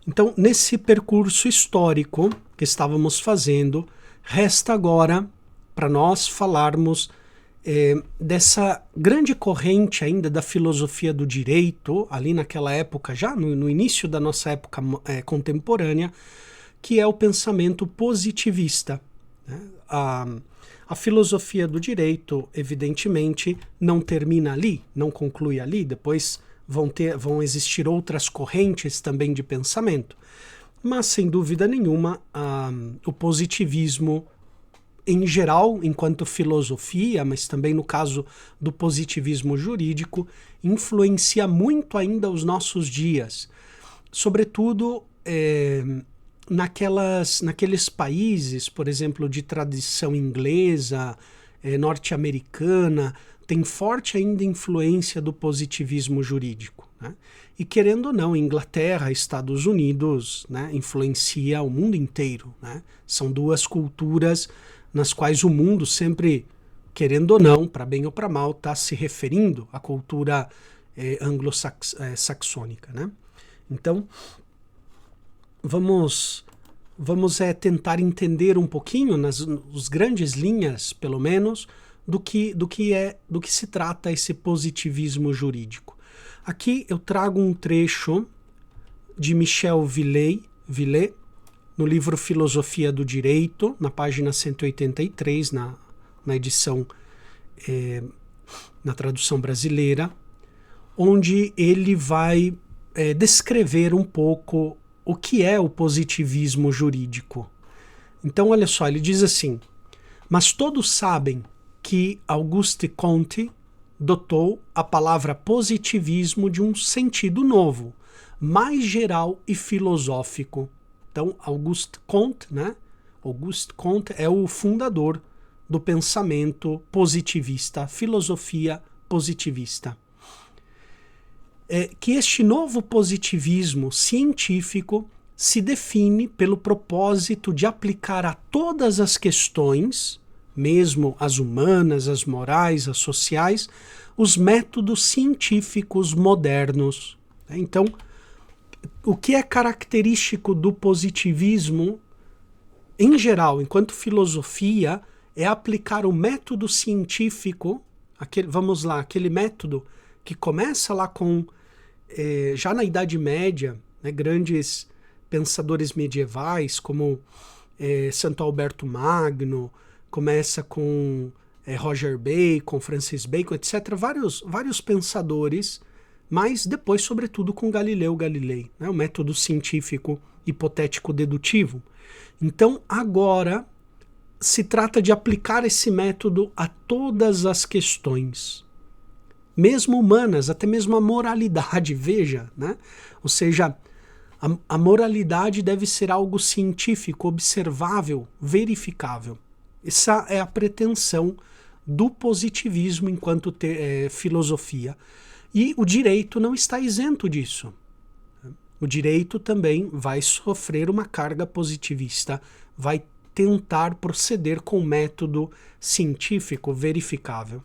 Então, nesse percurso histórico que estávamos fazendo, resta agora para nós falarmos dessa grande corrente ainda da filosofia do direito, ali naquela época, já no início da nossa época contemporânea, que é o pensamento positivista, né? A filosofia do direito, evidentemente, não termina ali, não conclui ali, depois vão existir outras correntes também de pensamento. Mas, sem dúvida nenhuma, o positivismo em geral, enquanto filosofia, mas também no caso do positivismo jurídico, influencia muito ainda os nossos dias. Sobretudo naqueles países, por exemplo, de tradição inglesa, norte-americana, tem forte ainda influência do positivismo jurídico, né? E querendo ou não, Inglaterra, Estados Unidos, né, influencia o mundo inteiro, né? São duas culturas nas quais o mundo sempre, querendo ou não, para bem ou para mal, está se referindo à cultura anglo-saxônica, né? Então, vamos tentar entender um pouquinho, nas grandes linhas, pelo menos, do que se trata esse positivismo jurídico. Aqui eu trago um trecho de Michel Villey, no livro Filosofia do Direito, na página 183, na edição, na tradução brasileira, onde ele vai descrever um pouco o que é o positivismo jurídico. Então, olha só, ele diz assim: mas todos sabem que Auguste Comte dotou a palavra positivismo de um sentido novo, mais geral e filosófico. Então, Auguste Comte, né? Auguste Comte é o fundador do pensamento positivista, filosofia positivista. Que este novo positivismo científico se define pelo propósito de aplicar a todas as questões, mesmo as humanas, as morais, as sociais, os métodos científicos modernos. Então, o que é característico do positivismo, em geral, enquanto filosofia, é aplicar o método científico, aquele método que começa lá com, já na Idade Média, né, grandes pensadores medievais, como Santo Alberto Magno, começa com Roger Bacon, Francis Bacon, etc., vários pensadores, mas depois, sobretudo, com Galileu Galilei, né, o método científico hipotético dedutivo. Então, agora, se trata de aplicar esse método a todas as questões, mesmo humanas, até mesmo a moralidade, veja, né? Ou seja, a moralidade deve ser algo científico, observável, verificável. Essa é a pretensão do positivismo enquanto filosofia. E o direito não está isento disso. O direito também vai sofrer uma carga positivista, vai tentar proceder com método científico verificável.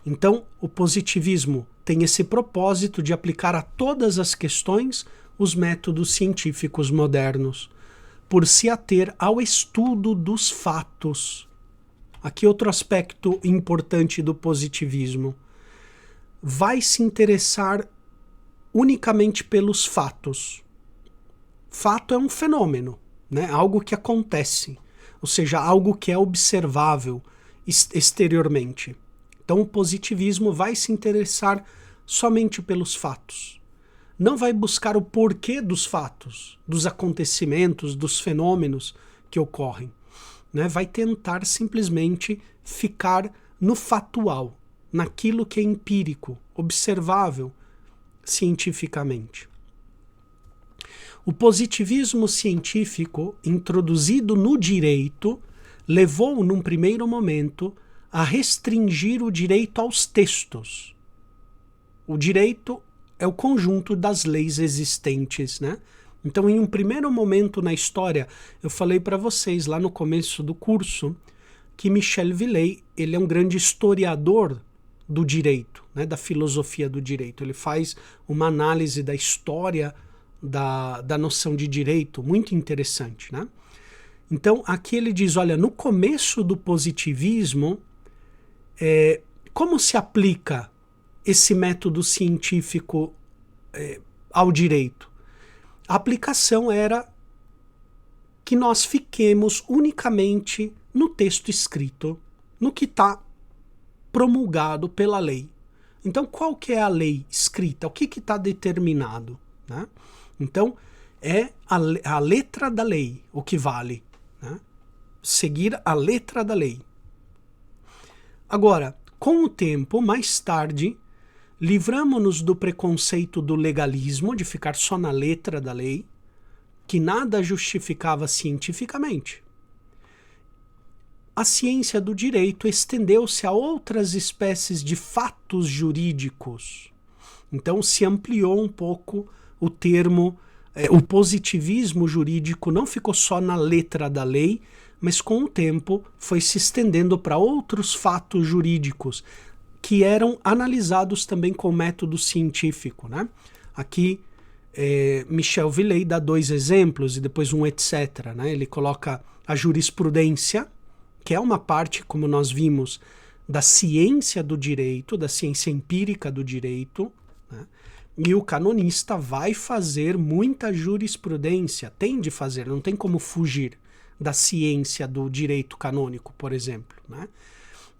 Então, o positivismo tem esse propósito de aplicar a todas as questões os métodos científicos modernos, por se ater ao estudo dos fatos. Aqui outro aspecto importante do positivismo. Vai se interessar unicamente pelos fatos. Fato é um fenômeno, né? Algo que acontece, ou seja, algo que é observável exteriormente. Então o positivismo vai se interessar somente pelos fatos. Não vai buscar o porquê dos fatos, dos acontecimentos, dos fenômenos que ocorrem, né? Vai tentar simplesmente ficar no fatual, naquilo que é empírico, observável cientificamente. O positivismo científico, introduzido no direito, levou, num primeiro momento, a restringir o direito aos textos. O direito é o conjunto das leis existentes, né? Então, em um primeiro momento na história, eu falei para vocês lá no começo do curso que Michel Villey, ele é um grande historiador do direito, né, da filosofia do direito. Ele faz uma análise da história da noção de direito, muito interessante, né? Então, aqui ele diz, olha, no começo do positivismo, como se aplica esse método científico ao direito? A aplicação era que nós fiquemos unicamente no texto escrito, no que está promulgado pela lei. Então, qual que é a lei escrita? O que está determinado? Né? Então, é a letra da lei o que vale. Né? Seguir a letra da lei. Agora, com o tempo, mais tarde, livramo-nos do preconceito do legalismo, de ficar só na letra da lei, que nada justificava cientificamente. A ciência do direito estendeu-se a outras espécies de fatos jurídicos. Então se ampliou um pouco o termo, o positivismo jurídico não ficou só na letra da lei, mas com o tempo foi se estendendo para outros fatos jurídicos, que eram analisados também com método científico, né? Aqui Michel Villey dá 2 exemplos e depois um etc. Né? Ele coloca a jurisprudência, que é uma parte, como nós vimos, da ciência do direito, da ciência empírica do direito, né? E o canonista vai fazer muita jurisprudência, tem de fazer, não tem como fugir da ciência do direito canônico, por exemplo, né?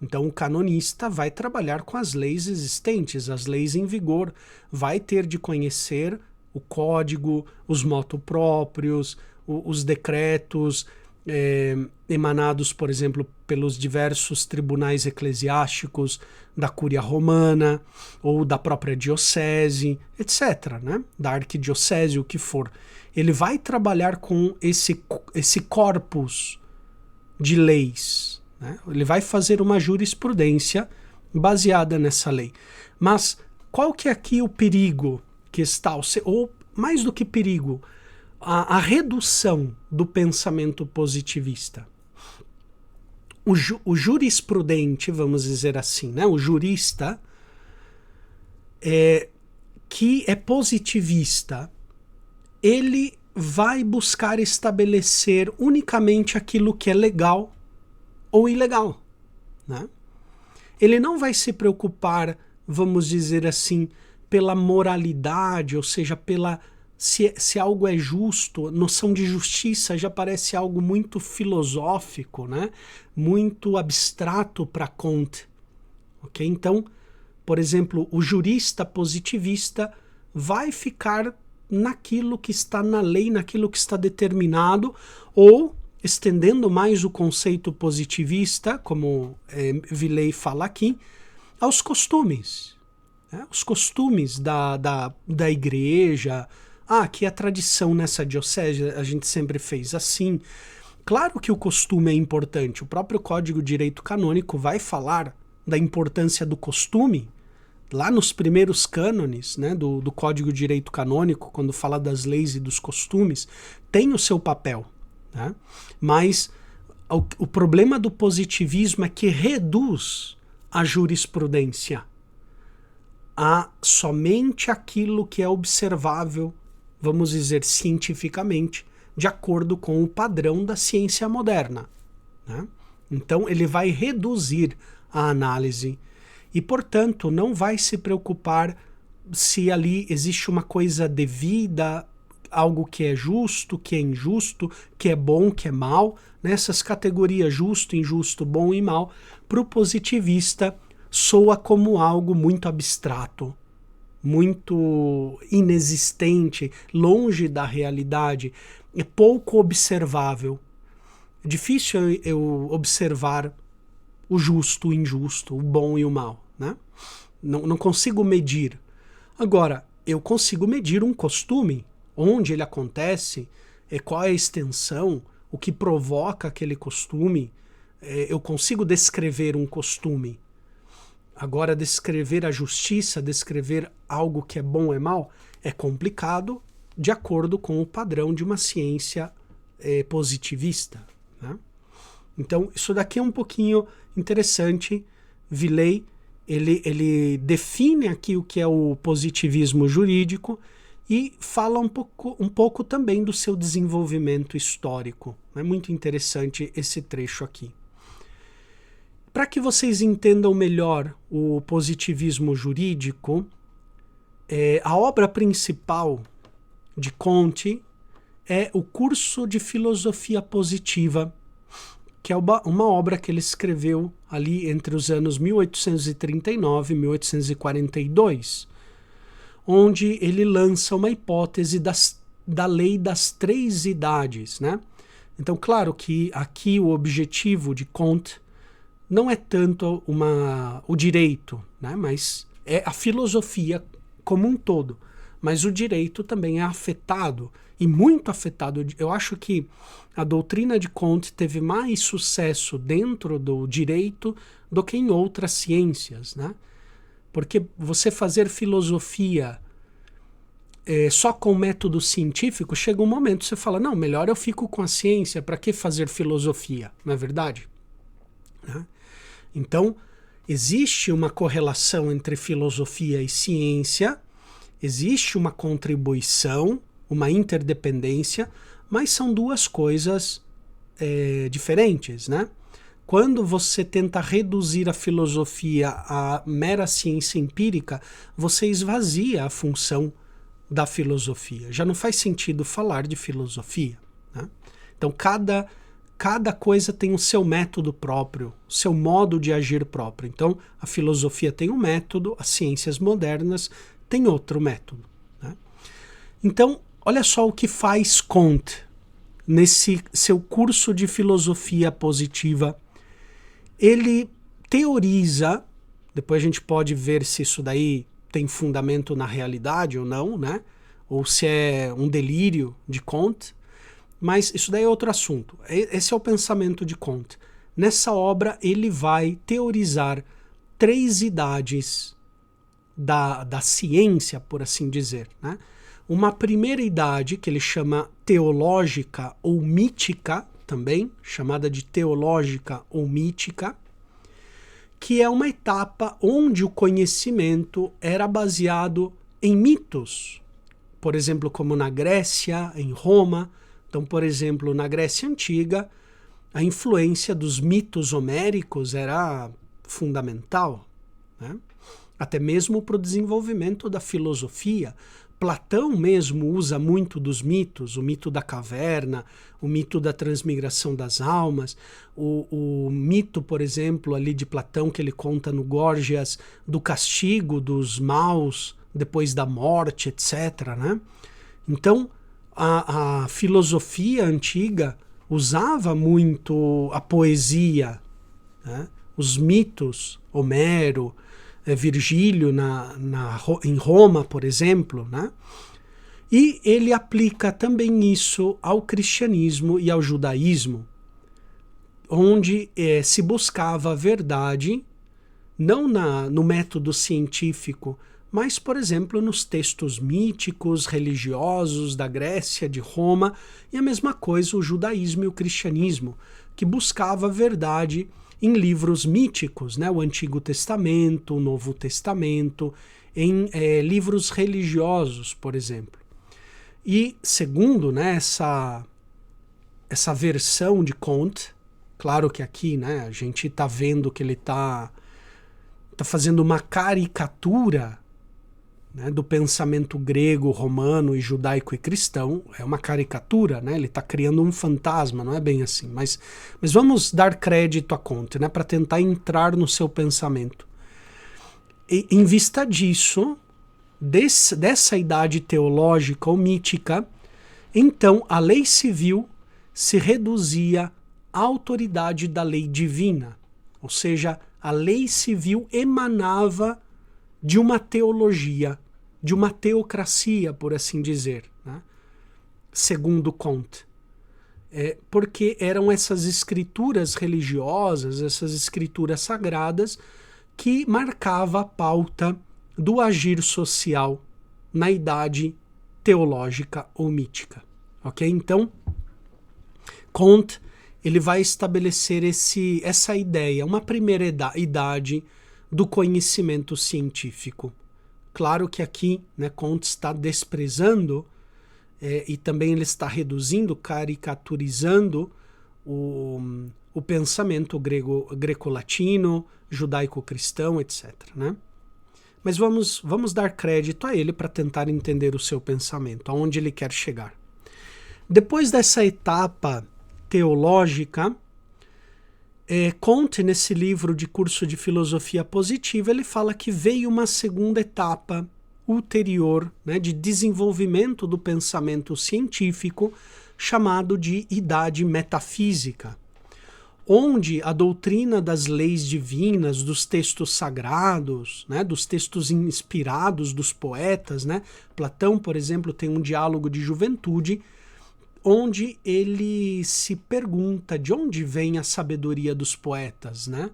Então o canonista vai trabalhar com as leis existentes, as leis em vigor, vai ter de conhecer o código, os motu próprios, os decretos emanados, por exemplo, pelos diversos tribunais eclesiásticos da Cúria Romana ou da própria diocese, etc., né? Da arquidiocese, o que for. Ele vai trabalhar com esse corpus de leis, né? Ele vai fazer uma jurisprudência baseada nessa lei. Mas qual que é aqui o perigo que está, ou mais do que perigo, a redução do pensamento positivista? O jurisprudente, vamos dizer assim, né? O jurista que é positivista, ele vai buscar estabelecer unicamente aquilo que é legal ou ilegal, né? Ele não vai se preocupar, vamos dizer assim, pela moralidade, ou seja, pela se algo é justo. Noção de justiça já parece algo muito filosófico, né? Muito abstrato para Kant. Okay? Então, por exemplo, o jurista positivista vai ficar naquilo que está na lei, naquilo que está determinado, ou, estendendo mais o conceito positivista, como Villey fala aqui, aos costumes. Né? Os costumes da igreja. Que a tradição nessa diocese a gente sempre fez assim. Claro que o costume é importante. O próprio Código de Direito Canônico vai falar da importância do costume. Lá nos primeiros cânones, né, do Código de Direito Canônico, quando fala das leis e dos costumes, tem o seu papel. Né? Mas o problema do positivismo é que reduz a jurisprudência a somente aquilo que é observável, vamos dizer, cientificamente, de acordo com o padrão da ciência moderna. Né? Então, ele vai reduzir a análise e, portanto, não vai se preocupar se ali existe uma coisa devida, algo que é justo, que é injusto, que é bom, que é mal. Nessas categorias justo, injusto, bom e mal, para o positivista, soa como algo muito abstrato, muito inexistente, longe da realidade, é pouco observável. É difícil eu observar o justo, o injusto, o bom e o mal, né? Não consigo medir. Agora, eu consigo medir um costume, onde ele acontece, qual é a extensão, o que provoca aquele costume. Eu consigo descrever um costume. Agora, descrever a justiça, descrever algo que é bom ou é mal, é complicado de acordo com o padrão de uma ciência positivista. Né? Então, isso daqui é um pouquinho interessante. Villey, ele define aqui o que é o positivismo jurídico e fala um pouco também do seu desenvolvimento histórico. É muito interessante esse trecho aqui. Para que vocês entendam melhor o positivismo jurídico, a obra principal de Comte é o Curso de Filosofia Positiva, que é uma obra que ele escreveu ali entre os anos 1839 e 1842, onde ele lança uma hipótese da lei das 3 idades, né? Então, claro que aqui o objetivo de Comte não é tanto o direito, né? Mas é a filosofia como um todo. Mas o direito também é afetado, e muito afetado. Eu acho que a doutrina de Comte teve mais sucesso dentro do direito do que em outras ciências, né? Porque você fazer filosofia só com método científico, chega um momento que você fala, não, melhor eu fico com a ciência, para que fazer filosofia? Não é verdade? Né? Então, existe uma correlação entre filosofia e ciência, existe uma contribuição, uma interdependência, mas são duas coisas diferentes, né? Quando você tenta reduzir a filosofia à mera ciência empírica, você esvazia a função da filosofia. Já não faz sentido falar de filosofia, né? Então, cada coisa tem o seu método próprio, o seu modo de agir próprio. Então, a filosofia tem um método, as ciências modernas têm outro método, né? Então, olha só o que faz Comte nesse seu curso de filosofia positiva. Ele teoriza, depois a gente pode ver se isso daí tem fundamento na realidade ou não, né? Ou se é um delírio de Comte, mas isso daí é outro assunto. Esse é o pensamento de Comte. Nessa obra ele vai teorizar 3 idades da ciência, por assim dizer, né? Uma primeira idade que ele chama teológica ou mítica, também chamada de teológica ou mítica, que é uma etapa onde o conhecimento era baseado em mitos, por exemplo, como na Grécia, em Roma. Então, por exemplo, na Grécia Antiga, a influência dos mitos homéricos era fundamental, né? Até mesmo para o desenvolvimento da filosofia. Platão mesmo usa muito dos mitos, o mito da caverna, o mito da transmigração das almas, o mito, por exemplo, ali de Platão, que ele conta no Górgias, do castigo dos maus depois da morte, etc., né? Então, a filosofia antiga usava muito a poesia, né? Os mitos, Homero, Virgílio em Roma, por exemplo, né? E ele aplica também isso ao cristianismo e ao judaísmo, onde se buscava a verdade, não no método científico, mas, por exemplo, nos textos míticos, religiosos da Grécia, de Roma, e a mesma coisa o judaísmo e o cristianismo, que buscava a verdade em livros míticos, né? O Antigo Testamento, o Novo Testamento, em livros religiosos, por exemplo. E segundo, né, essa versão de Comte, claro que aqui, né, a gente está vendo que ele está fazendo uma caricatura, né, do pensamento grego, romano e judaico e cristão. É uma caricatura, né? Ele está criando um fantasma, não é bem assim. Mas vamos dar crédito a Comte, né, para tentar entrar no seu pensamento. E, em vista disso, dessa idade teológica ou mítica, então a lei civil se reduzia à autoridade da lei divina. Ou seja, a lei civil emanava de uma teologia, de uma teocracia, por assim dizer, né? Segundo Comte. Porque eram essas escrituras religiosas, essas escrituras sagradas, que marcava a pauta do agir social na idade teológica ou mítica. Ok? Então, Comte ele vai estabelecer essa ideia, uma primeira idade do conhecimento científico, Claro que aqui, né, Comte está desprezando e também ele está reduzindo, caricaturizando o pensamento greco-latino, judaico-cristão, etc., né? Mas vamos dar crédito a ele para tentar entender o seu pensamento, aonde ele quer chegar. Depois dessa etapa teológica, Comte, nesse livro de curso de filosofia positiva, ele fala que veio uma segunda etapa ulterior, né, de desenvolvimento do pensamento científico, chamado de idade metafísica, onde a doutrina das leis divinas, dos textos sagrados, né, dos textos inspirados dos poetas, né? Platão, por exemplo, tem um diálogo de juventude, onde ele se pergunta de onde vem a sabedoria dos poetas, né?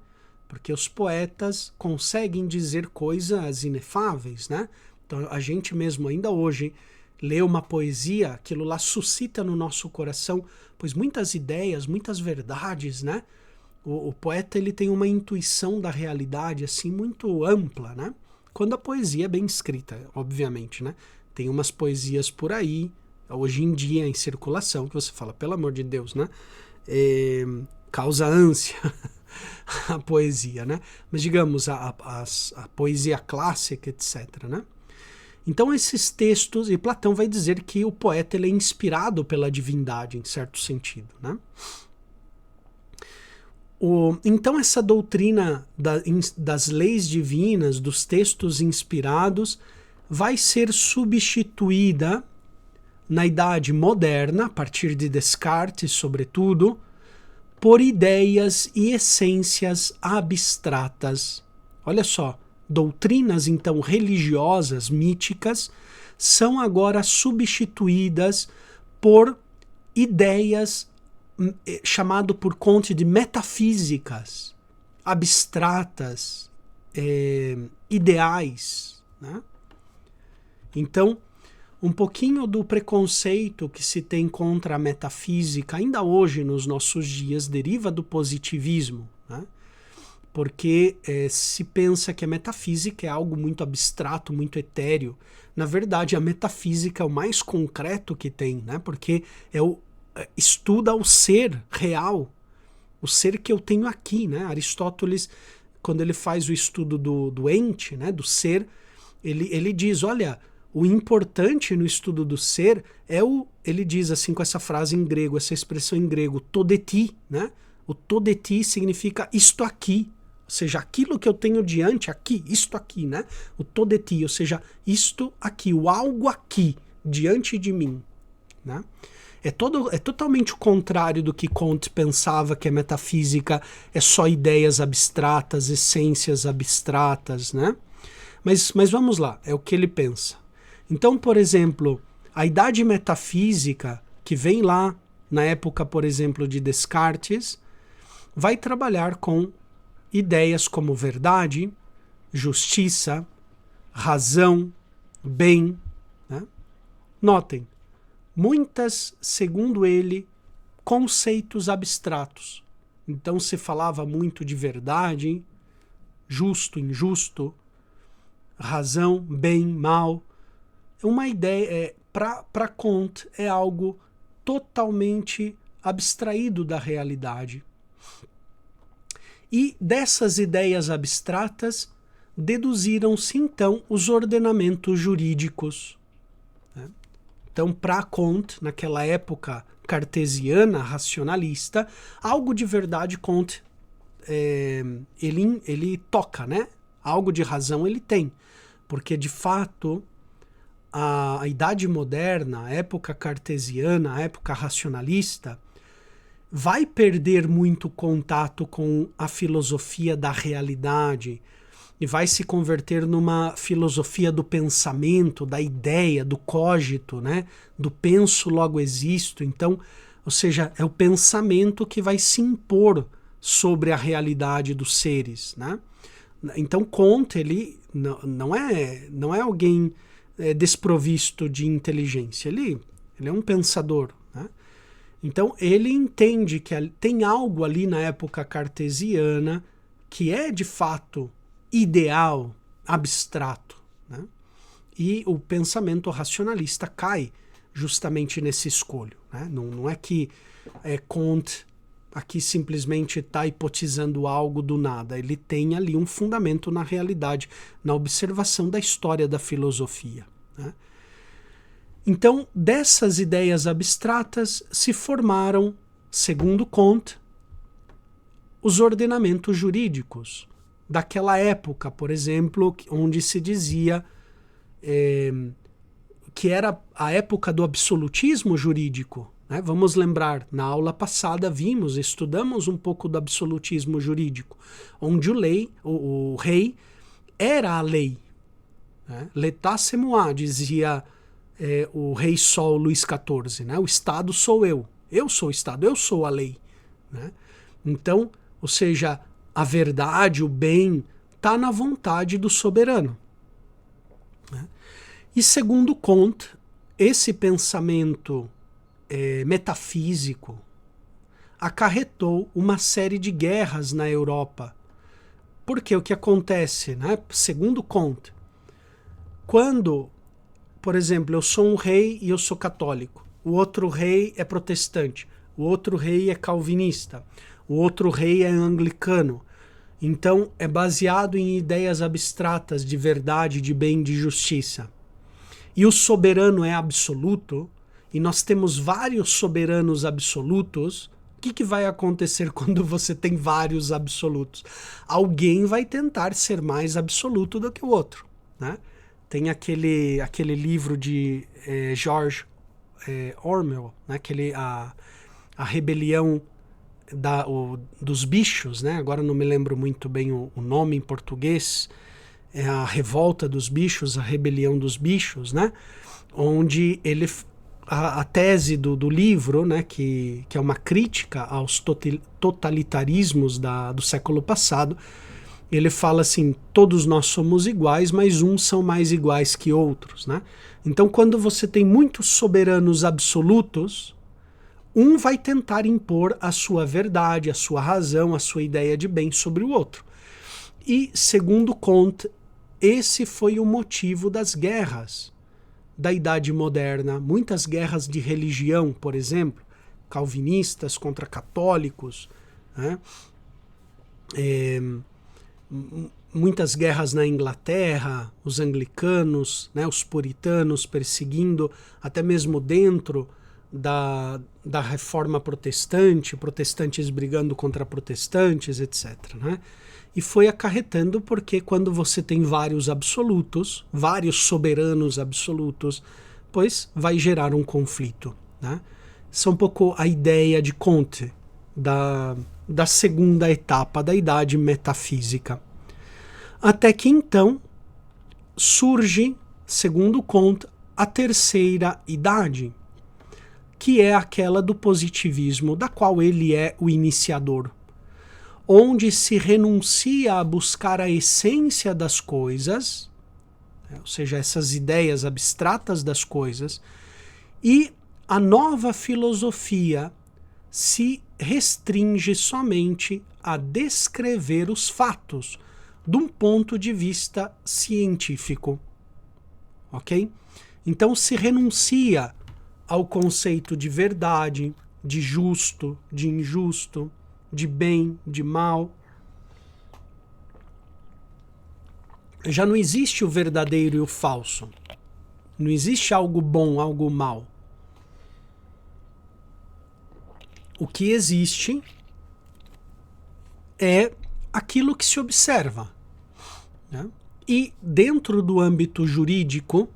Porque os poetas conseguem dizer coisas inefáveis, né? Então a gente mesmo ainda hoje lê uma poesia, aquilo lá suscita no nosso coração, pois muitas ideias, muitas verdades, né? O poeta ele tem uma intuição da realidade assim muito ampla, né? Quando a poesia é bem escrita, obviamente, né? Tem umas poesias por aí, hoje em dia em circulação, que você fala, pelo amor de Deus, né? Causa ânsia a poesia, né? Mas digamos, a poesia clássica, etc., né? Então esses textos, e Platão vai dizer que o poeta ele é inspirado pela divindade, em certo sentido, né? Então essa doutrina das leis divinas, dos textos inspirados, vai ser substituída na Idade Moderna, a partir de Descartes, sobretudo, por ideias e essências abstratas. Olha só, doutrinas, então, religiosas, míticas, são agora substituídas por ideias chamado por Comte de metafísicas, abstratas, ideais, né? Então, um pouquinho do preconceito que se tem contra a metafísica, ainda hoje nos nossos dias, deriva do positivismo, né? Porque se pensa que a metafísica é algo muito abstrato, muito etéreo. Na verdade, a metafísica é o mais concreto que tem, né? Porque estuda o ser real, o ser que eu tenho aqui, né? Aristóteles, quando ele faz o estudo do ente, né? Do ser, ele diz, olha, o importante no estudo do ser ele diz assim com essa frase em grego, essa expressão em grego, to de ti, né? O to de ti significa isto aqui, ou seja, aquilo que eu tenho diante aqui, isto aqui, né? O to de ti, ou seja, isto aqui, o algo aqui, diante de mim, né? É totalmente o contrário do que Comte pensava, que a metafísica é só ideias abstratas, essências abstratas, né? Mas vamos lá, é o que ele pensa. Então, por exemplo, a idade metafísica, que vem lá na época, por exemplo, de Descartes, vai trabalhar com ideias como verdade, justiça, razão, bem, né? Notem, muitas, segundo ele, conceitos abstratos. Então se falava muito de verdade, justo, injusto, razão, bem, mal. Uma ideia, para Comte, é algo totalmente abstraído da realidade. E dessas ideias abstratas deduziram-se então os ordenamentos jurídicos. Então, para Comte, naquela época cartesiana, racionalista, algo de verdade Comte ele toca, né? Algo de razão ele tem, porque de fato a Idade Moderna, a época cartesiana, a época racionalista, vai perder muito contato com a filosofia da realidade e vai se converter numa filosofia do pensamento, da ideia, do cogito, né? Do penso logo existo. Então, ou seja, é o pensamento que vai se impor sobre a realidade dos seres, né? Então, Comte, ele não é alguém desprovisto de inteligência, ele é um pensador, né? Então ele entende que tem algo ali na época cartesiana que é de fato ideal, abstrato, né? e o pensamento racionalista cai justamente nesse escolho, né? Não é que Kant aqui simplesmente está hipotizando algo do nada. Ele tem ali um fundamento na realidade, na observação da história da filosofia, né? Então, dessas ideias abstratas se formaram, segundo Kant, os ordenamentos jurídicos daquela época, por exemplo, onde se dizia que era a época do absolutismo jurídico, né? Vamos lembrar, na aula passada estudamos um pouco do absolutismo jurídico, onde o rei era a lei, né? L'état c'est moi, dizia o rei Sol Luís XIV, né? O Estado sou eu sou o Estado, eu sou a lei, né? Então, ou seja, a verdade, o bem, está na vontade do soberano, né? E segundo Kant, esse pensamento metafísico acarretou uma série de guerras na Europa. Porque o que acontece, né? Segundo Kant, quando, por exemplo, eu sou um rei e eu sou católico, o outro rei é protestante, o outro rei é calvinista, o outro rei é anglicano, então é baseado em ideias abstratas de verdade, de bem, de justiça. E o soberano é absoluto, e nós temos vários soberanos absolutos. O que vai acontecer quando você tem vários absolutos? Alguém vai tentar ser mais absoluto do que o outro, né? Tem aquele livro de George Orwell, né? A rebelião dos bichos, né? Agora não me lembro muito bem o nome em português. É a revolta dos bichos, a rebelião dos bichos, né? Onde a tese do livro, né, que é uma crítica aos totalitarismos do século passado, ele fala assim, todos nós somos iguais, mas uns são mais iguais que outros, né? Então, quando você tem muitos soberanos absolutos, um vai tentar impor a sua verdade, a sua razão, a sua ideia de bem sobre o outro. E, segundo Kant, esse foi o motivo das guerras da Idade Moderna, muitas guerras de religião, por exemplo, calvinistas contra católicos, né? Muitas guerras na Inglaterra, os anglicanos, né, os puritanos perseguindo, até mesmo dentro da reforma protestante, protestantes brigando contra protestantes, etc., né? E foi acarretando porque quando você tem vários absolutos, vários soberanos absolutos, pois vai gerar um conflito, né? Essa é um pouco a ideia de Kant, da segunda etapa da idade metafísica. Até que então surge, segundo Kant, a terceira idade, que é aquela do positivismo, da qual ele é o iniciador, onde se renuncia a buscar a essência das coisas, ou seja, essas ideias abstratas das coisas, e a nova filosofia se restringe somente a descrever os fatos de um ponto de vista científico, ok? Então se renuncia ao conceito de verdade, de justo, de injusto, de bem, de mal. Já não existe o verdadeiro e o falso. Não existe algo bom, algo mal. O que existe é aquilo que se observa, né? E dentro do âmbito jurídico,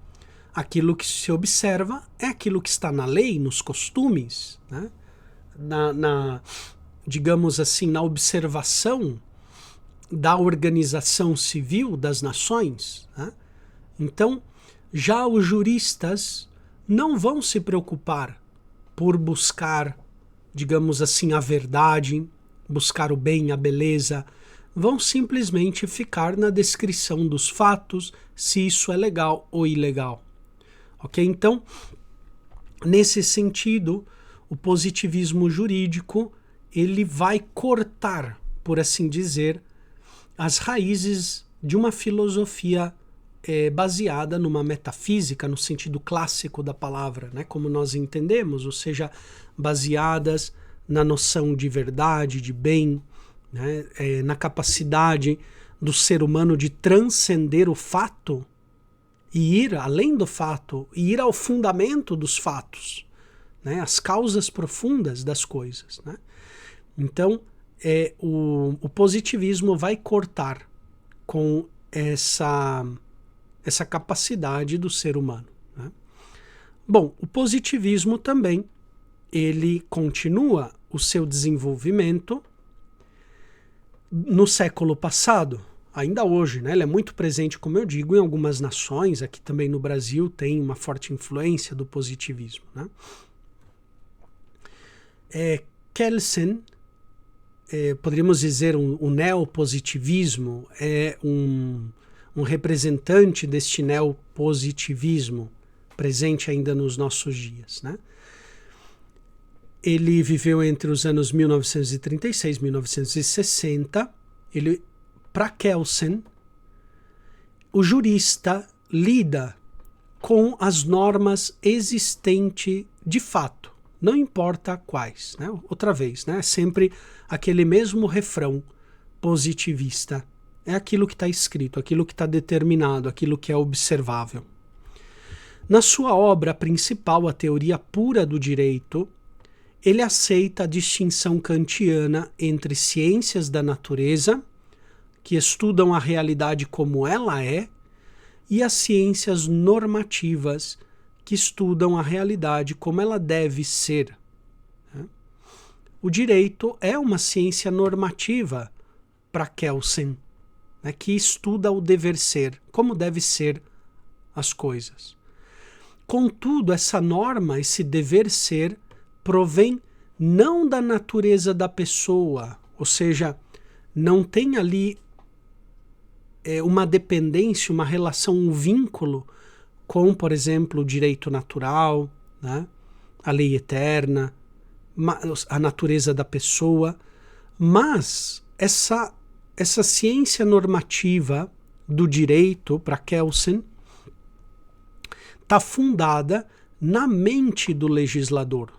aquilo que se observa é aquilo que está na lei, nos costumes, né? Digamos assim, na observação da organização civil das nações, né? Então, já os juristas não vão se preocupar por buscar, digamos assim, a verdade, buscar o bem, a beleza, vão simplesmente ficar na descrição dos fatos, se isso é legal ou ilegal. Ok? Então, nesse sentido, o positivismo jurídico ele vai cortar, por assim dizer, as raízes de uma filosofia baseada numa metafísica, no sentido clássico da palavra, né? Como nós entendemos, ou seja, baseadas na noção de verdade, de bem, né? Na capacidade do ser humano de transcender o fato e ir além do fato, e ir ao fundamento dos fatos, né? As causas profundas das coisas, né? Então, o positivismo vai cortar com essa capacidade do ser humano, né? Bom, o positivismo também, ele continua o seu desenvolvimento no século passado, ainda hoje, né? Ele é muito presente, como eu digo, em algumas nações, aqui também no Brasil tem uma forte influência do positivismo, né? Kelsen, poderíamos dizer um neopositivismo, é um representante deste neopositivismo presente ainda nos nossos dias, né? Ele viveu entre os anos 1936 e 1960. Para Kelsen, o jurista lida com as normas existentes de fato, não importa quais, né? Outra vez, né? Sempre aquele mesmo refrão positivista. É aquilo que está escrito, aquilo que está determinado, aquilo que é observável. Na sua obra principal, A Teoria Pura do Direito, ele aceita a distinção kantiana entre ciências da natureza, que estudam a realidade como ela é, e as ciências normativas, que estudam a realidade como ela deve ser. O direito é uma ciência normativa para Kelsen, né, que estuda o dever ser, como deve ser as coisas. Contudo, essa norma, esse dever ser, provém não da natureza da pessoa, ou seja, não tem ali uma dependência, uma relação, um vínculo com, por exemplo, o direito natural, né, a lei eterna, a natureza da pessoa, mas essa ciência normativa do direito, para Kelsen, está fundada na mente do legislador,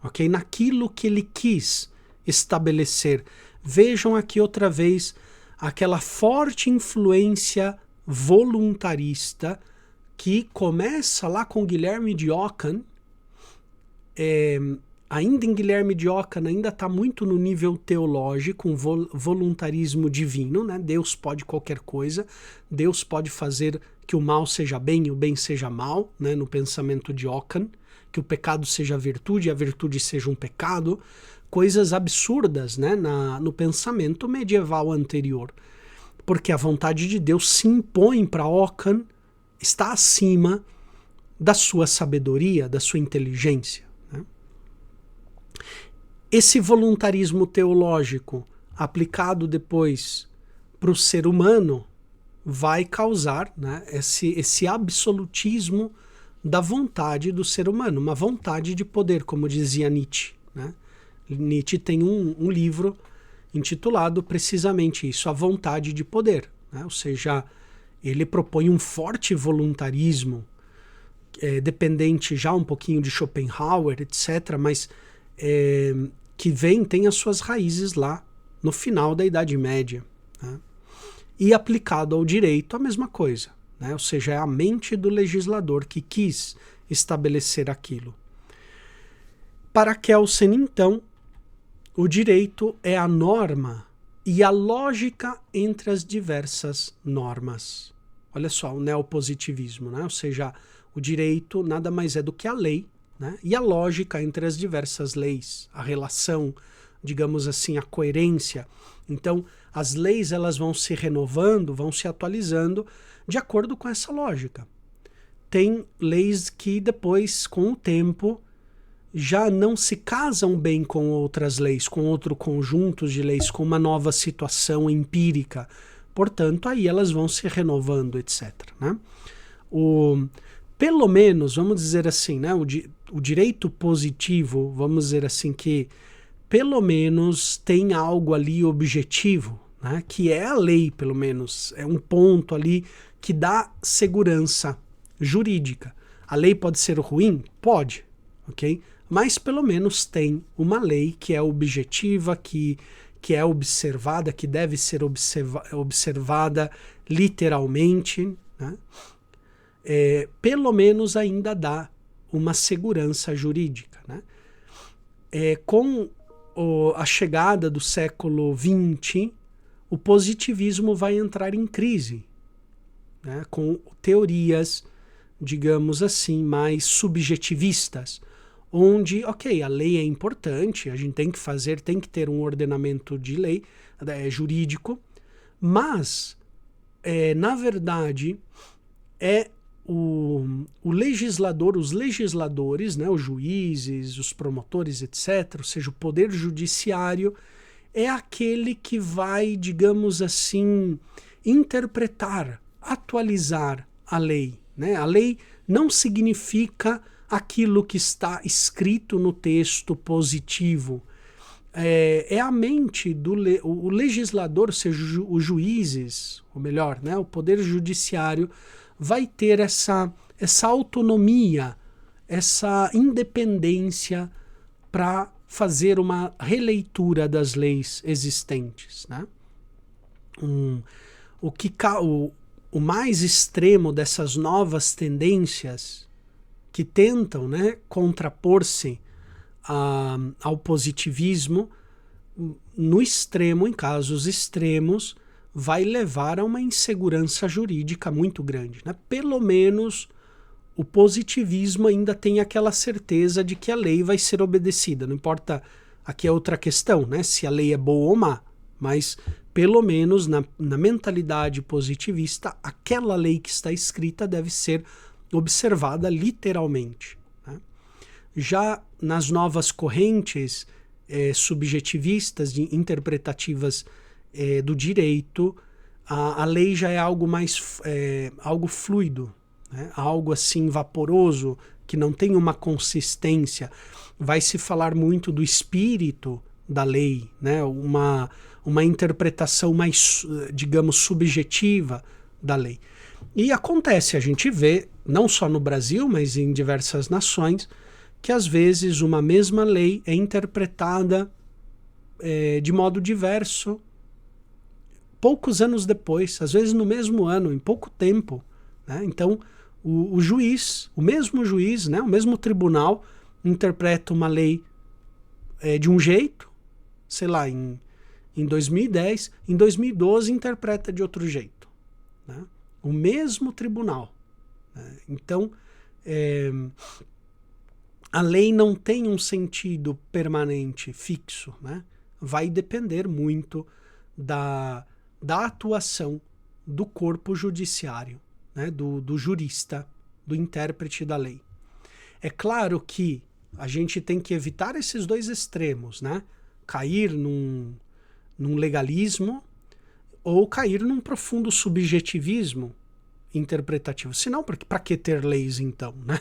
ok? Naquilo que ele quis estabelecer. Vejam aqui outra vez aquela forte influência voluntarista que começa lá com Guilherme de Ockham. Ainda em Guilherme de Ockham, ainda está muito no nível teológico, um voluntarismo divino, né? Deus pode qualquer coisa, Deus pode fazer que o mal seja bem e o bem seja mal, né? No pensamento de Ockham, que o pecado seja virtude e a virtude seja um pecado, coisas absurdas, né? No pensamento medieval anterior, porque a vontade de Deus se impõe para Ockham, está acima da sua sabedoria, da sua inteligência. Esse voluntarismo teológico aplicado depois para o ser humano vai causar, né, esse absolutismo da vontade do ser humano, uma vontade de poder, como dizia Nietzsche, né? Nietzsche tem um livro intitulado precisamente isso, A Vontade de Poder, né? Ou seja, ele propõe um forte voluntarismo, dependente já um pouquinho de Schopenhauer, etc., mas que tem as suas raízes lá no final da Idade Média, né? E aplicado ao direito a mesma coisa, né? Ou seja, é a mente do legislador que quis estabelecer aquilo. Para Kelsen, então, o direito é a norma e a lógica entre as diversas normas. Olha só, o neopositivismo, né? Ou seja, o direito nada mais é do que a lei, né? E a lógica entre as diversas leis, a relação, digamos assim, a coerência. Então, as leis elas vão se renovando, vão se atualizando de acordo com essa lógica. Tem leis que depois, com o tempo, já não se casam bem com outras leis, com outro conjunto de leis, com uma nova situação empírica. Portanto, aí elas vão se renovando, etc., né? Pelo menos, vamos dizer assim, né, o direito positivo, vamos dizer assim, que pelo menos tem algo ali objetivo, né, que é a lei, pelo menos, é um ponto ali que dá segurança jurídica. A lei pode ser ruim? Pode, ok? Mas pelo menos tem uma lei que é objetiva, que é observada, que deve ser observada literalmente, né? Pelo menos ainda dá uma segurança jurídica, né? Com a chegada do século XX, o positivismo vai entrar em crise, né? Com teorias, digamos assim, mais subjetivistas, onde, ok, a lei é importante, a gente tem que ter um ordenamento de lei, jurídico, mas, na verdade, o legislador, os legisladores, né, os juízes, os promotores, etc., ou seja, o poder judiciário, é aquele que vai, digamos assim, interpretar, atualizar a lei, né? A lei não significa aquilo que está escrito no texto positivo. É a mente do o legislador, ou seja, os juízes, ou melhor, né, o poder judiciário, vai ter essa autonomia, essa independência para fazer uma releitura das leis existentes, né? O mais extremo dessas novas tendências que tentam, né, contrapor-se ao positivismo, no extremo, em casos extremos, vai levar a uma insegurança jurídica muito grande, né? Pelo menos o positivismo ainda tem aquela certeza de que a lei vai ser obedecida. Não importa, aqui é outra questão, né? Se a lei é boa ou má, mas pelo menos na mentalidade positivista, aquela lei que está escrita deve ser observada literalmente, né? Já nas novas correntes subjetivistas, interpretativas do direito, a lei já é algo mais algo fluido, né? Algo assim vaporoso, que não tem uma consistência. Vai se falar muito do espírito da lei, né? Uma interpretação mais, digamos, subjetiva da lei. E acontece, a gente vê, não só no Brasil, mas em diversas nações, que às vezes uma mesma lei é interpretada de modo diverso poucos anos depois, às vezes no mesmo ano, em pouco tempo, né? Então, o juiz, o mesmo juiz, né, o mesmo tribunal, interpreta uma lei de um jeito, sei lá, em 2010, em 2012 interpreta de outro jeito, né? O mesmo tribunal, né? Então, a lei não tem um sentido permanente, fixo, né? Vai depender muito da atuação do corpo judiciário, né? Do jurista, do intérprete da lei. É claro que a gente tem que evitar esses dois extremos, né? Cair num legalismo ou cair num profundo subjetivismo interpretativo. Senão, para que ter leis então, né?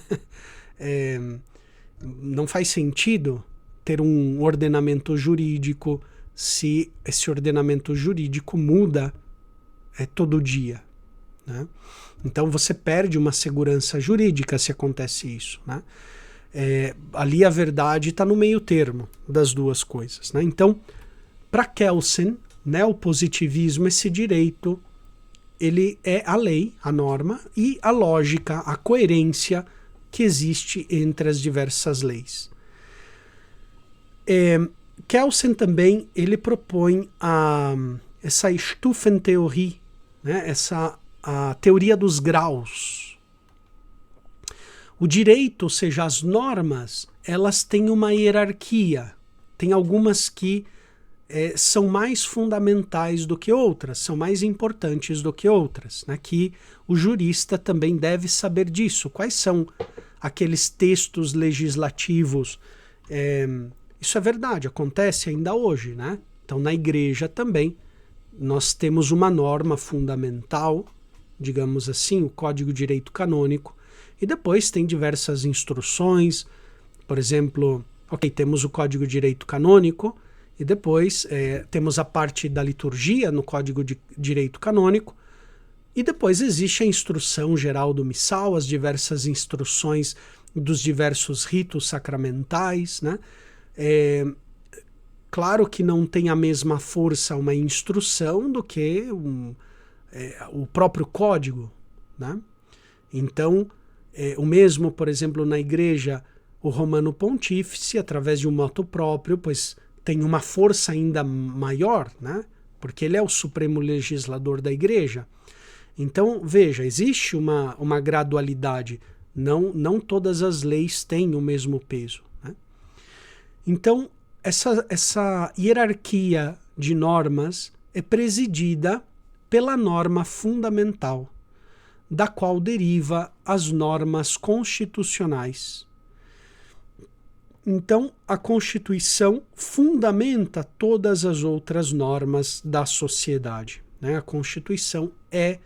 Não faz sentido ter um ordenamento jurídico se esse ordenamento jurídico muda todo dia, né? Então você perde uma segurança jurídica se acontece isso, né? Ali a verdade está no meio termo das duas coisas, né? Então, para Kelsen, né, o positivismo, esse direito, ele é a lei, a norma, e a lógica, a coerência que existe entre as diversas leis. Kelsen também, ele propõe essa Stufentheorie, né, a teoria dos graus. O direito, ou seja, as normas, elas têm uma hierarquia. Tem algumas que são mais fundamentais do que outras, são mais importantes do que outras, né? Que o jurista também deve saber disso. Quais são aqueles textos legislativos? Isso é verdade, acontece ainda hoje, né? Então, na igreja também, nós temos uma norma fundamental, digamos assim, o Código de Direito Canônico, e depois tem diversas instruções. Por exemplo, temos o Código de Direito Canônico, E depois temos a parte da liturgia no Código de Direito Canônico, e depois existe a instrução geral do missal, as diversas instruções dos diversos ritos sacramentais, né? Claro que não tem a mesma força uma instrução do que o próprio código, né? Então, o mesmo, por exemplo, na igreja, o Romano Pontífice, através de um motu próprio, pois tem uma força ainda maior, né? Porque ele é o supremo legislador da igreja. Então, veja, existe uma gradualidade. Não todas as leis têm o mesmo peso, né? Então, essa hierarquia de normas é presidida pela norma fundamental, da qual deriva as normas constitucionais. Então, a Constituição fundamenta todas as outras normas da sociedade, né? A Constituição é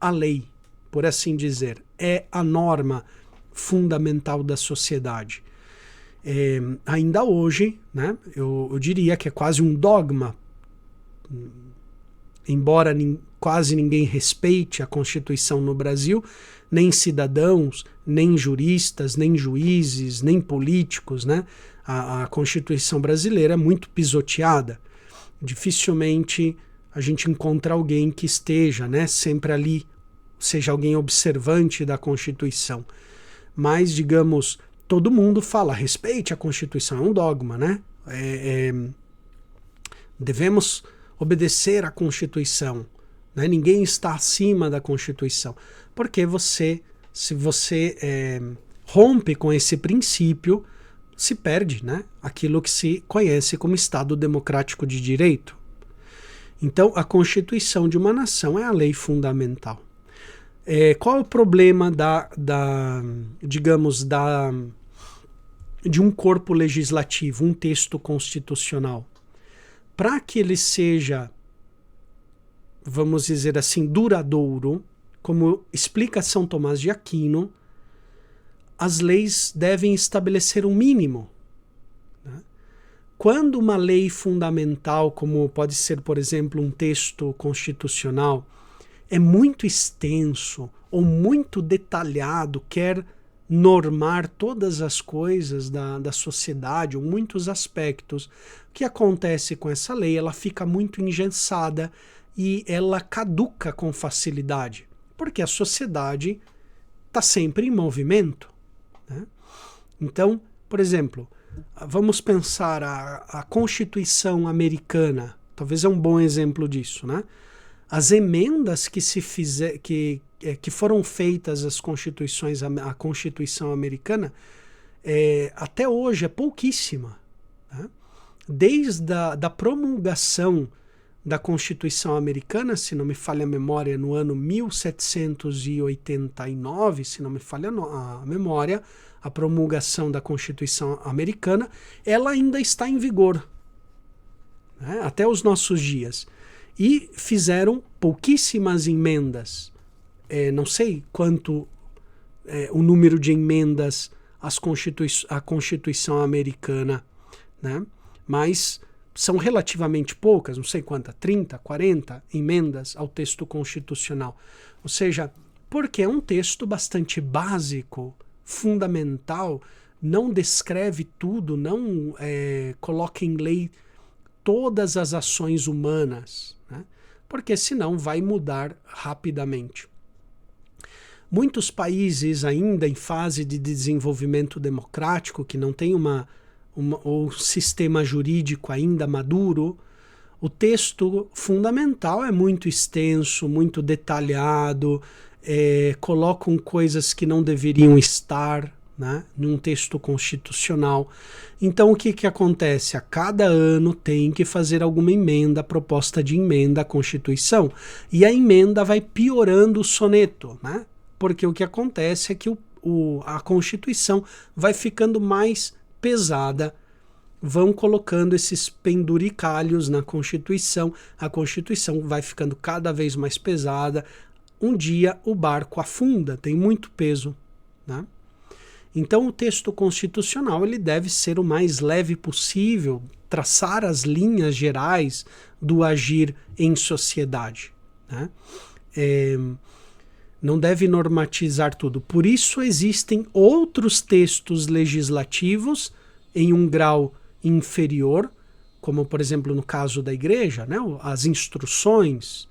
a lei, por assim dizer, é a norma fundamental da sociedade. Ainda hoje, né, eu diria que é quase um dogma, embora quase ninguém respeite a Constituição no Brasil, nem cidadãos, nem juristas, nem juízes, nem políticos, né? A Constituição brasileira é muito pisoteada. Dificilmente a gente encontra alguém que esteja, né, sempre ali, seja alguém observante da Constituição. Mas, digamos, todo mundo fala, respeite a Constituição, é um dogma, né? Devemos obedecer à Constituição, né? Ninguém está acima da Constituição. Porque se você rompe com esse princípio, se perde, né? Aquilo que se conhece como Estado Democrático de Direito. Então, a Constituição de uma nação é a lei fundamental. Qual é o problema de um corpo legislativo, um texto constitucional? Para que ele seja, vamos dizer assim, duradouro, como explica São Tomás de Aquino, as leis devem estabelecer um mínimo, né? Quando uma lei fundamental, como pode ser, por exemplo, um texto constitucional, é muito extenso ou muito detalhado, quer normar todas as coisas da sociedade, ou muitos aspectos, o que acontece com essa lei? Ela fica muito engessada e ela caduca com facilidade, porque a sociedade está sempre em movimento, né? Então, por exemplo, vamos pensar a Constituição americana, talvez é um bom exemplo disso, né? As emendas que foram feitas às constituições, à Constituição americana, até hoje é pouquíssima, né? Desde a promulgação da Constituição americana, se não me falha a memória, no ano 1789, se não me falha a memória, a promulgação da Constituição americana, ela ainda está em vigor, né? Até os nossos dias. E fizeram pouquíssimas emendas. Não sei quanto o número de emendas à Constituição americana, né? Mas são relativamente poucas, não sei quantas, 30, 40 emendas ao texto constitucional. Ou seja, porque é um texto bastante básico, fundamental, não descreve tudo, não coloca em lei todas as ações humanas, né? Porque senão vai mudar rapidamente. Muitos países ainda em fase de desenvolvimento democrático, que não tem o sistema jurídico ainda maduro, o texto fundamental é muito extenso, muito detalhado, colocam coisas que não deveriam estar, né, num texto constitucional. Então o que acontece? A cada ano tem que fazer alguma emenda, proposta de emenda à Constituição, e a emenda vai piorando o soneto, né? Porque o que acontece é que a Constituição vai ficando mais pesada, vão colocando esses penduricalhos na Constituição, a Constituição vai ficando cada vez mais pesada, um dia o barco afunda, tem muito peso, né? Então o texto constitucional ele deve ser o mais leve possível, traçar as linhas gerais do agir em sociedade, né? Não deve normatizar tudo. Por isso existem outros textos legislativos em um grau inferior, como por exemplo no caso da igreja, né? As instruções,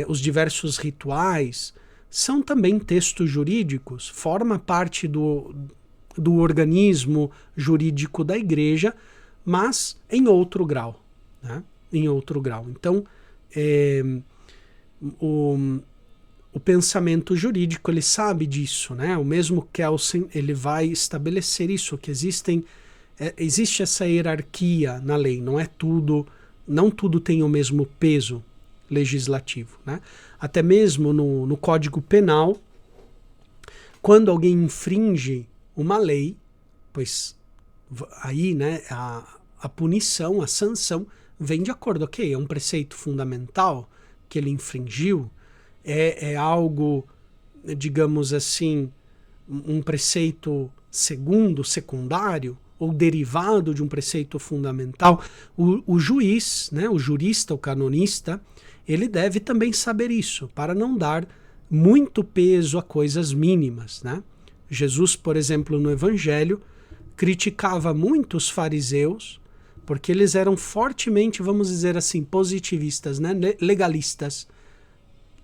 os diversos rituais, são também textos jurídicos, forma parte do organismo jurídico da igreja, mas em outro grau, né? Em outro grau. Então, o pensamento jurídico ele sabe disso, né? O mesmo Kelsen ele vai estabelecer isso, que existe essa hierarquia na lei, não tudo tem o mesmo peso legislativo, né? Até mesmo no Código Penal, quando alguém infringe uma lei, pois aí, né, a punição, a sanção vem de acordo, ok, é um preceito fundamental que ele infringiu, é algo, digamos assim, um preceito secundário, ou derivado de um preceito fundamental. O juiz, né, o jurista, o canonista, ele deve também saber isso, para não dar muito peso a coisas mínimas, né? Jesus, por exemplo, no Evangelho, criticava muito os fariseus, porque eles eram fortemente, vamos dizer assim, positivistas, né, legalistas,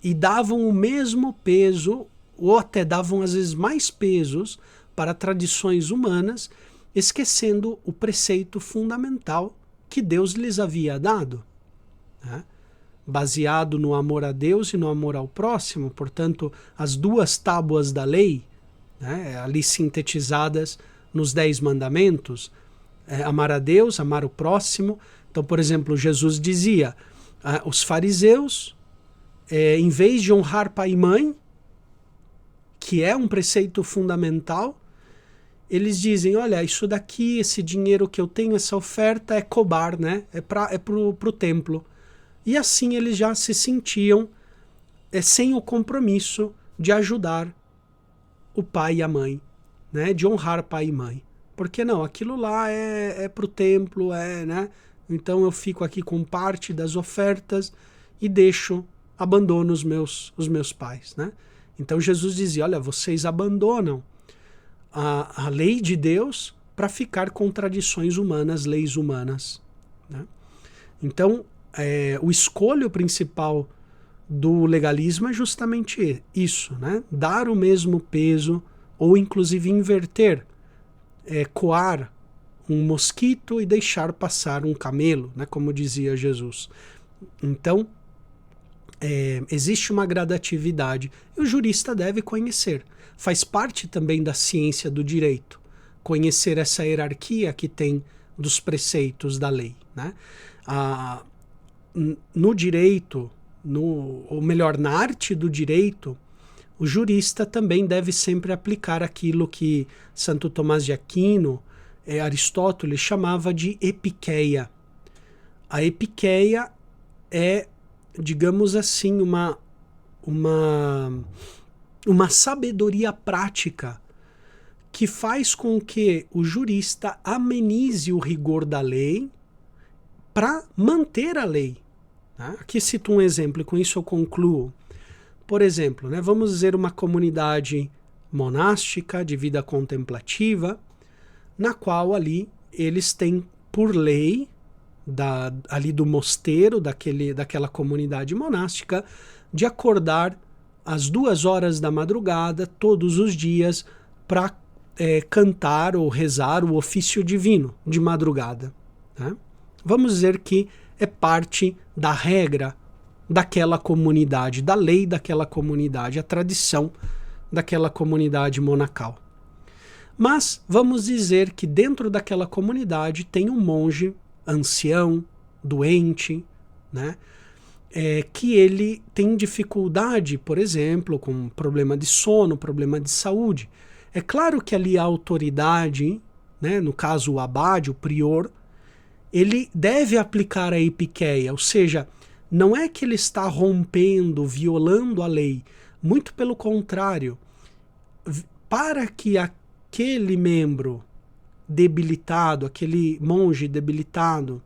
e davam o mesmo peso, ou até davam às vezes mais pesos para tradições humanas, esquecendo o preceito fundamental que Deus lhes havia dado, né? Baseado no amor a Deus e no amor ao próximo, portanto, as duas tábuas da lei, né, ali sintetizadas nos 10 mandamentos, amar a Deus, amar o próximo. Então, por exemplo, Jesus dizia, os fariseus, em vez de honrar pai e mãe, que é um preceito fundamental, eles dizem, olha, isso daqui, esse dinheiro que eu tenho, essa oferta é cobar, né? É pro templo. E assim eles já se sentiam sem o compromisso de ajudar o pai e a mãe, né? De honrar pai e mãe. Porque não, aquilo lá é pro templo, né? Então eu fico aqui com parte das ofertas e abandono os meus pais, né? Então Jesus dizia, olha, vocês abandonam a lei de Deus para ficar com tradições humanas, leis humanas, né? Então, o escolho principal do legalismo é justamente isso, né? Dar o mesmo peso, ou inclusive inverter, coar um mosquito e deixar passar um camelo, né? Como dizia Jesus. Então, existe uma gradatividade e o jurista deve conhecer. Faz parte também da ciência do direito, conhecer essa hierarquia que tem dos preceitos da lei, né? No direito, ou melhor, na arte do direito, o jurista também deve sempre aplicar aquilo que Santo Tomás de Aquino, Aristóteles chamava de epiqueia. A epiqueia é, digamos assim, uma sabedoria prática que faz com que o jurista amenize o rigor da lei para manter a lei, né? Aqui cito um exemplo e com isso eu concluo. Por exemplo, né, vamos dizer uma comunidade monástica de vida contemplativa, na qual ali eles têm por lei ali do mosteiro, daquela comunidade monástica, de acordar às 2 horas da madrugada todos os dias para cantar ou rezar o ofício divino de madrugada, né? Vamos dizer que é parte da regra daquela comunidade, da lei daquela comunidade, a tradição daquela comunidade monacal. Mas vamos dizer que dentro daquela comunidade tem um monge ancião, doente, né? Que ele tem dificuldade, por exemplo, com problema de sono, problema de saúde. É claro que ali a autoridade, né, no caso o abade, o prior, ele deve aplicar a epiqueia, ou seja, não é que ele está rompendo, violando a lei, muito pelo contrário, para que aquele membro debilitado, aquele monge debilitado,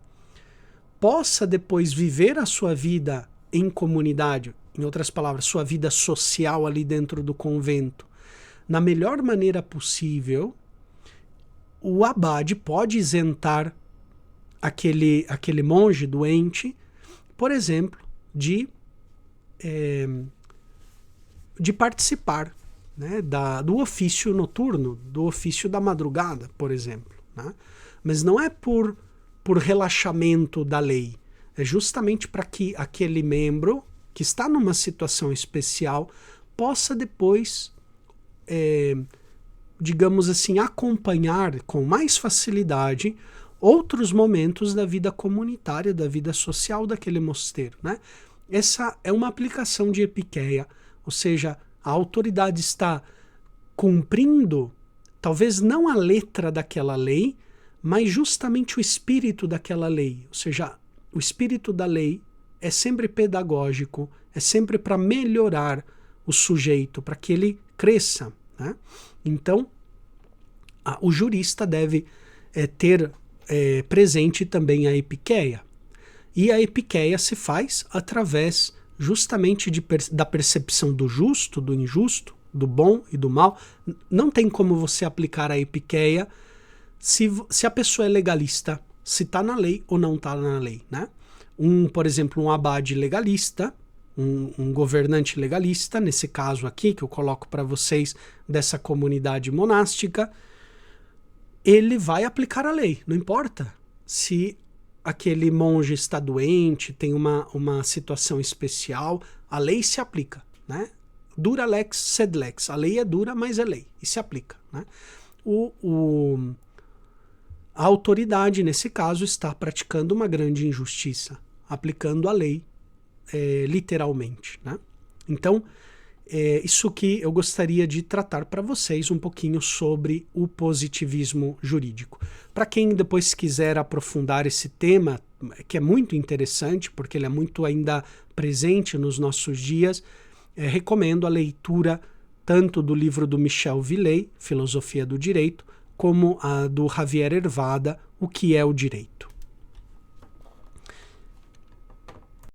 possa depois viver a sua vida em comunidade, em outras palavras, sua vida social ali dentro do convento, na melhor maneira possível, o abade pode isentar aquele monge doente, por exemplo, de participar, né, do ofício noturno, do ofício da madrugada, por exemplo, né? Mas não é por relaxamento da lei, é justamente para que aquele membro que está numa situação especial possa depois, digamos assim, acompanhar com mais facilidade outros momentos da vida comunitária, da vida social daquele mosteiro, né? Essa é uma aplicação de epiqueia, ou seja, a autoridade está cumprindo, talvez não a letra daquela lei, mas justamente o espírito daquela lei. Ou seja, o espírito da lei é sempre pedagógico, é sempre para melhorar o sujeito, para que ele cresça, né? Então, o jurista deve ter presente também a epiqueia. E a epiqueia se faz através justamente da percepção do justo, do injusto, do bom e do mal. Não tem como você aplicar a epiqueia se a pessoa é legalista, se está na lei ou não está na lei, né? Por exemplo, um abade legalista, um governante legalista, nesse caso aqui que eu coloco para vocês dessa comunidade monástica, ele vai aplicar a lei, não importa se aquele monge está doente, tem uma situação especial, a lei se aplica, né? Dura lex sed lex, a lei é dura, mas é lei, e se aplica, né? A autoridade, nesse caso, está praticando uma grande injustiça, aplicando a lei literalmente, né? Então, isso que eu gostaria de tratar para vocês um pouquinho sobre o positivismo jurídico. Para quem depois quiser aprofundar esse tema, que é muito interessante, porque ele é muito ainda presente nos nossos dias, recomendo a leitura tanto do livro do Michel Villey, Filosofia do Direito, como a do Javier Ervada, O que é o Direito.